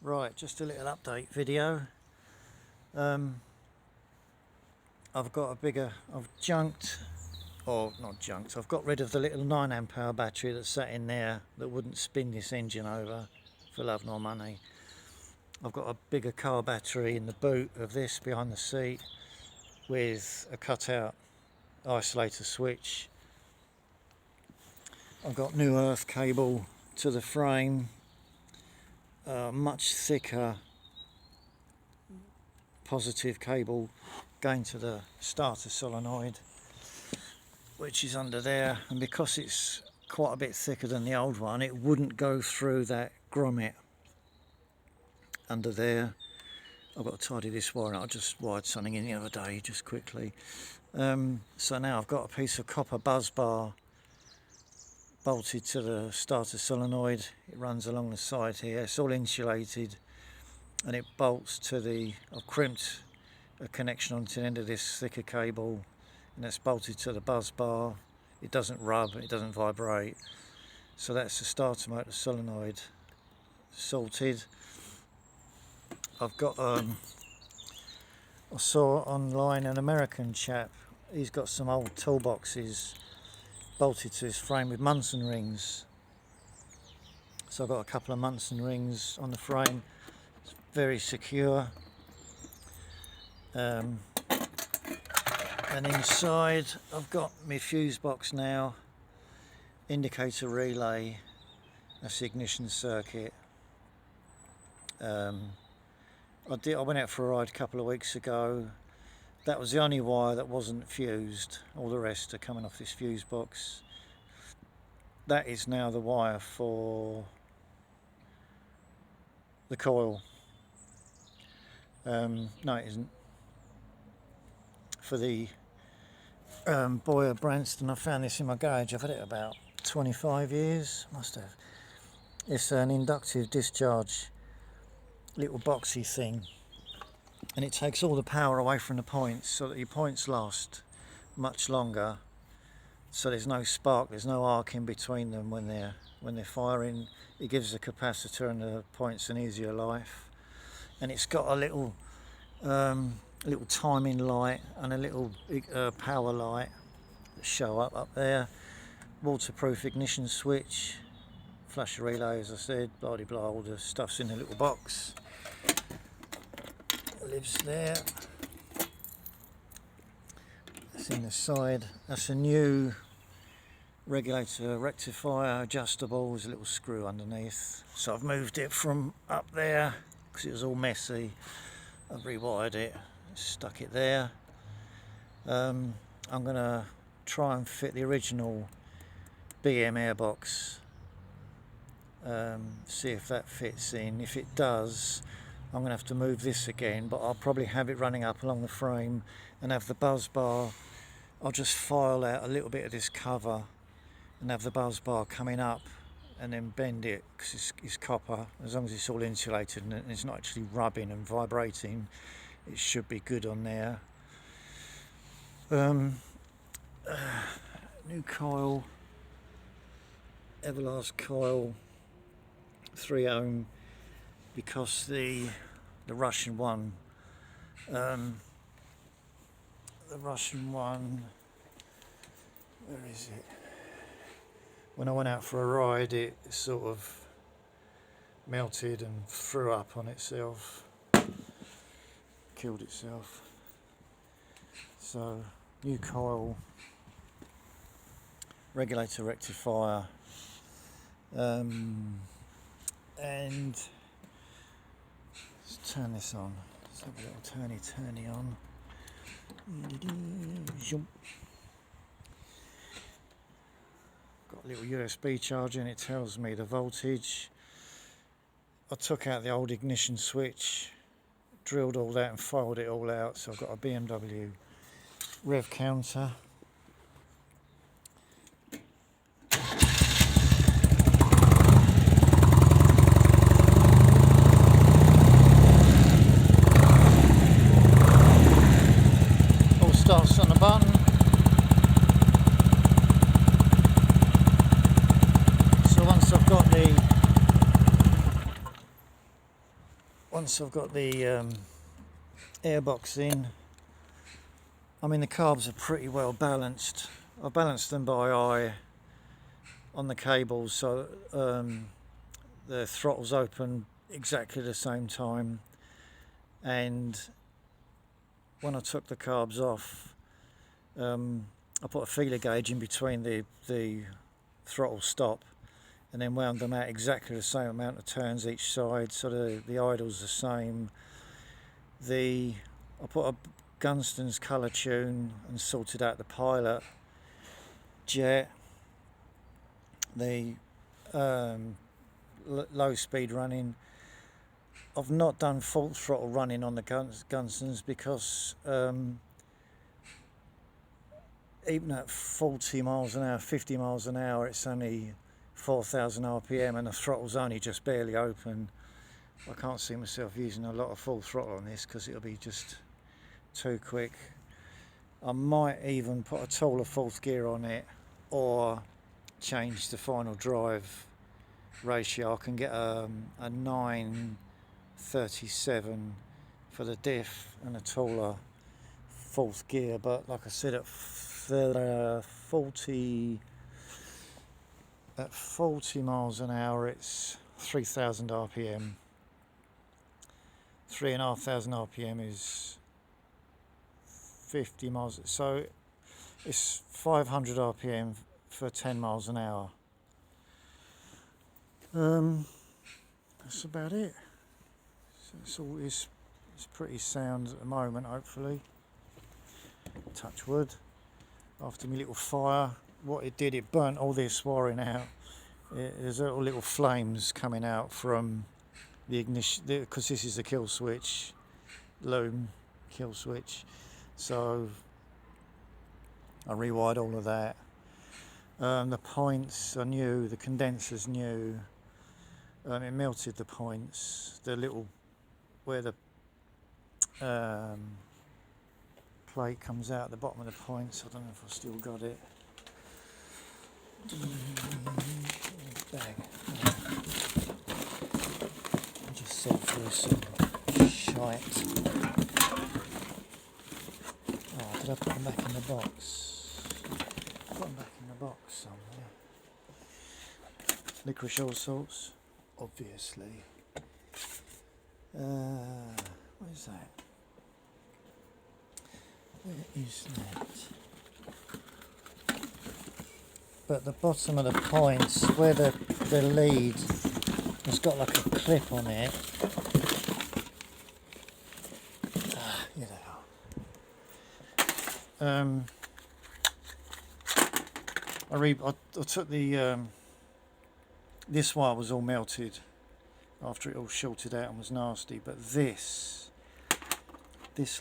Right, just a little update video. I've got a bigger, I've junked, or not junked, I've got rid of the little 9 amp hour battery that sat in there that wouldn't spin this engine over for love nor money. I've got a bigger car battery in the boot of this behind the seat with a cutout isolator switch. I've got new earth cable to the frame, much thicker positive cable going to the starter solenoid, which is under there, and because it's quite a bit thicker than the old one, it wouldn't go through that grommet under there. I've got to tidy this wire out. I just wired something in the other day just quickly. So now I've got a piece of copper buzz bar bolted to the starter solenoid. It runs along the side here. It's all insulated and it bolts to the, I've crimped a connection onto the end of this thicker cable, and that's bolted to the buzz bar. It doesn't rub, it doesn't vibrate. So that's the starter motor solenoid sorted. I've got I saw online an American chap, he's got some old toolboxes bolted to his frame with Munson rings. So I've got a couple of Munson rings on the frame. It's very secure. And inside I've got my fuse box now, indicator relay, that's the ignition circuit. I went out for a ride a couple of weeks ago. That was the only wire that wasn't fused. All the rest are coming off this fuse box. That is now the wire for the coil. No, it isn't. For the Boyer Branston. I found this in my garage. I've had it about 25 years, must have. It's an inductive discharge little boxy thing, and it takes all the power away from the points so that your points last much longer, so there's no spark, there's no arc in between them when they're firing. It gives the capacitor and the points an easier life, and it's got a little timing light and a little power light that show up there, waterproof ignition switch, flash relay, as I said, blah de blah, all the stuff's in the little box. It lives there. That's in the side. That's a new regulator rectifier, adjustable. There's a little screw underneath. So I've moved it from up there because it was all messy. I've rewired it, stuck it there. I'm going to try and fit the original BM airbox. See if that fits in. If it does, I'm going to have to move this again, but I'll probably have it running up along the frame and have the buzz bar. I'll just file out a little bit of this cover and have the buzz bar coming up and then bend it, because it's copper. As long as it's all insulated and it's not actually rubbing and vibrating, it should be good on there. New coil, Everlast coil, 3 ohm, because the Russian one, where is it? When I went out for a ride, it sort of melted and threw up on itself, killed itself. So new coil, regulator rectifier, and let's turn this on. Let's have a little turny on. Got a little USB charger and it tells me the voltage. I took out the old ignition switch, drilled all that and filed it all out, so I've got a BMW rev counter. All starts on the button. So once I've got the once I've got the airbox in, I mean the carbs are pretty well balanced. I balanced them by eye on the cables, so the throttle's open exactly the same time, and when I took the carbs off, I put a feeler gauge in between the throttle stop and then wound them out exactly the same amount of turns each side, so the idle's the same. I put a Gunston's colour tune and sorted out the pilot jet, the low speed running. I've not done full throttle running on the Gunstons because even at 40 miles an hour, 50 miles an hour, it's only 4,000 RPM and the throttle's only just barely open. I can't see myself using a lot of full throttle on this because it'll be just too quick. I might even put a taller fourth gear on it or change the final drive ratio. I can get a 937 for the diff and a taller fourth gear, but like I said, at 40 miles an hour it's 3,000 RPM. 3,500 RPM is 50 miles, so it's 500 RPM for 10 miles an hour. That's about it. So it's pretty sound at the moment, hopefully. Touch wood. After my little fire, what it did, it burnt all this wiring out. There's little flames coming out from the ignition, because this is the kill switch, loom kill switch. So I rewired all of that. The points are new, the condenser's new. It melted the points, the little where the plate comes out at the bottom of the points. I don't know if I've still got it. Bag. I'll just sort through some shite. Oh, did I put them back in the box? Put them back in the box somewhere. Licorice all sorts, obviously. What is that? Where is that? But the bottom of the points, where the lead has got like a clip on it. Here they are. I took the this wire was all melted after it all shorted out and was nasty, but this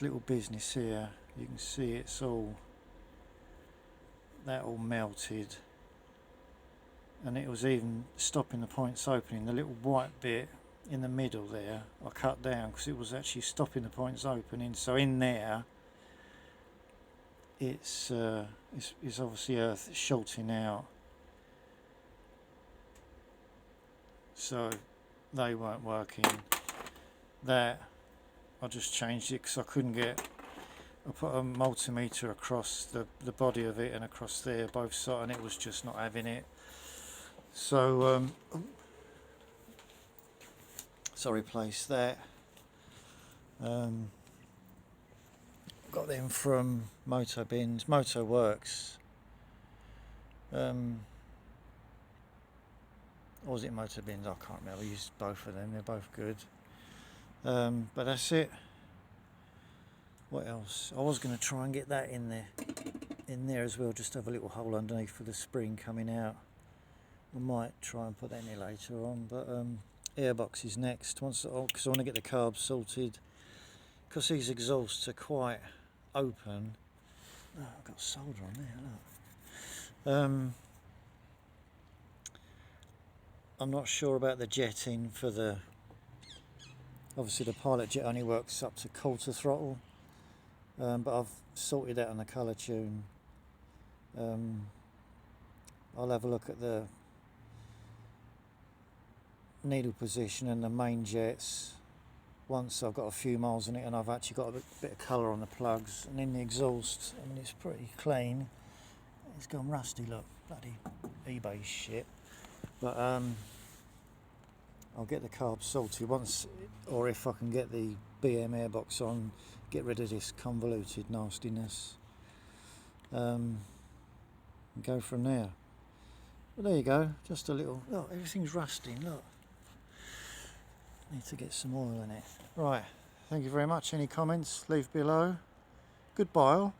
little business here, you can see it's all melted, and it was even stopping the points opening. The little white bit in the middle there I cut down because it was actually stopping the points opening. So in there it's obviously earth shorting out, so they weren't working. That I just changed it because I couldn't get. I put a multimeter across the body of it and across there, both sides, and it was just not having it. So so I replaced that. Got them from Moto Bins, Moto Works. Or was it Moto Bins? I can't remember. I used both of them. They're both good. But that's it. What else? I was going to try and get that in there as well. Just have a little hole underneath for the spring coming out. I might try and put that in there later on. But airbox is next. Because I want to get the carbs sorted. Because these exhausts are quite open. Oh, I've got solder on there. Look. I'm not sure about the jetting for the. Obviously, the pilot jet only works up to quarter throttle. But I've sorted that on the colour tune. I'll have a look at the needle position and the main jets once I've got a few miles on it and I've actually got a bit of colour on the plugs and in the exhaust, and it's pretty clean. It's gone rusty, look, bloody eBay shit. But I'll get the carb sorted once, or if I can get the BM airbox on, get rid of this convoluted nastiness, and go from there. But there you go, just a little, look, everything's rusting, look. Need to get some oil in it. Right, thank you very much. Any comments, leave below. Goodbye all.